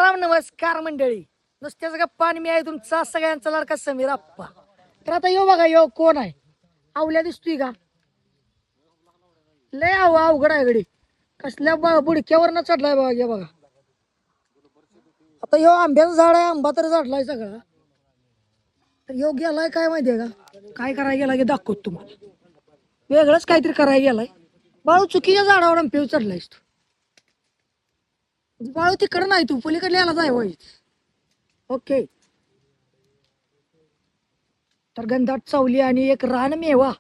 राम नमस्कार मंडळी. नुसत्याच गप्पा आणि मी आहे तुमचा सगळ्यांचा लाडका समीर आप्पा. तर आता यो बघा यो कोण आहे? आवल्या दिसतोय का? लय अवघड आहे गडी. कसल्या बुडक्यावरनं चढलाय बघा. हे बघा आता यो आंब्याचं झाड आहे. आंबा तर झाडलाय सगळा. तर यो गेलाय काय माहितीये का? काय करायला गेला की दाखवतो तुम्हाला. वेगळंच काहीतरी करायला गेलाय. बाळू चुकीच्या झाडावर आंब्यावर चढलायस तू. बाळू तिकडं नाही, तू पलीकडे यायला जाय वय. ओके. तर गंधाट चावली आणि एक रानमेवा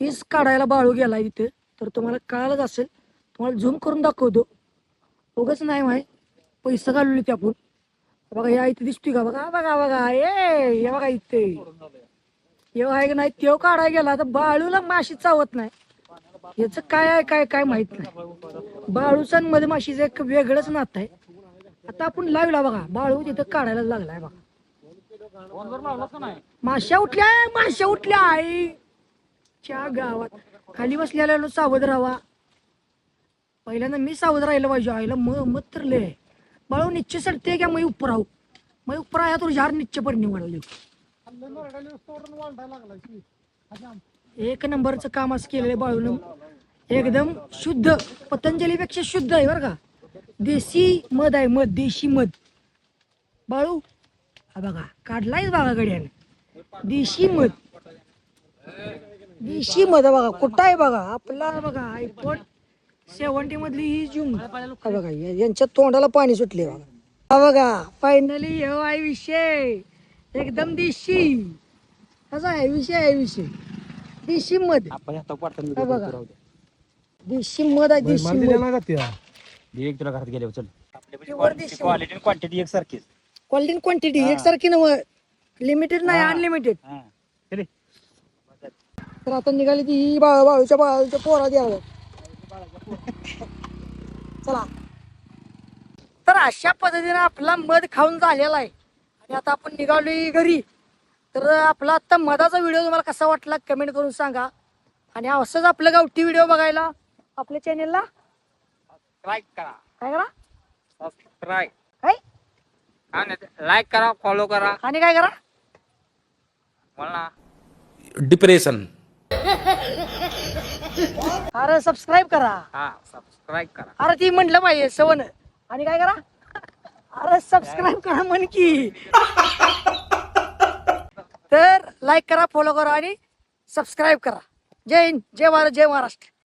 तीच काढायला बाळू गेला इथे. तर तुम्हाला कळालंच असेल. तुम्हाला झूम करून दाखवतो. उगाच नाही माहिती पैसे घालवले ते आपण. बघा या इथे दिसतोय का? बघा बघा बघा हे बघा इथे येव आहे का नाही तेव काढायला गेला. तर बाळूला माशी चावत नाही. याच काय आहे काय काय माहित नाही. बाळूचं आणि मधमाशीचं एक वेगळंच नातं आहे. आता आपण लावला बघा बाळू तिथं काढायला लागलाय बघा. माश्या उठल्या आईच्या गावात. खाली बसलेला सावध राहावा. पहिल्यांदा मी सावध राहिलं पाहिजे. आईला मत तर लय बाळू निश्चय सडते क्या मैं ऊपर आऊ. मैं ऊपर आया तो झार निश्चय पडणे म्हणाले. एक नंबरचं काम असं केलेलं बाळून. एकदम शुद्ध पतंजलीपेक्षा शुद्ध आहे बरं का. देशी मध आहे. मध देशी मध. बाळू हा बघा काढलायच बघा गड्याने देशी मध. देशी मध बघा कुठं आहे बघा. आपला बघा आयफोन 70 मधली ही जूम बघा. यांच्या तोंडाला पाणी सुटले बघा. हा बघा फायनली हे आहे विषय. एकदम देशी कसा आहे विषय. आहे विषय देशी मध. हा बघा देशी मध आहे. देशी मध तुला घरात गेले चल. क्वालिटी क्वांटिटी एकसारखीच. क्वालिटी क्वांटिटी एकसारखी नव. लिमिटेड नाही अनलिमिटेड. तर आता निघाली ती ही बाळूच्या पोरा द्यावं. चला तर अशा पद्धतीने आपला मध खाऊन झालेला आहे. आणि आता आपण निघालोय घरी. तर आपला आता मधाचा व्हिडिओ तुम्हाला कसा वाटला कमेंट करून सांगा. आणि असंच आपलं गावठी व्हिडिओ बघायला आपल्या चॅनेलला लाईक करा. काय करा सबस्क्राईब काय लाईक करा फॉलो करा. आणि काय करा मला डिप्रेशन. अरे सबस्क्राईब करा. हा सबस्क्राईब करा. अरे ती म्हटलं पाहिजे सवन. आणि काय करा अरे सबस्क्राईब करा म्हण की. तर लाईक करा फॉलो करा आणि सबस्क्राईब करा. जय हिंद जय भारत जय महाराष्ट्र.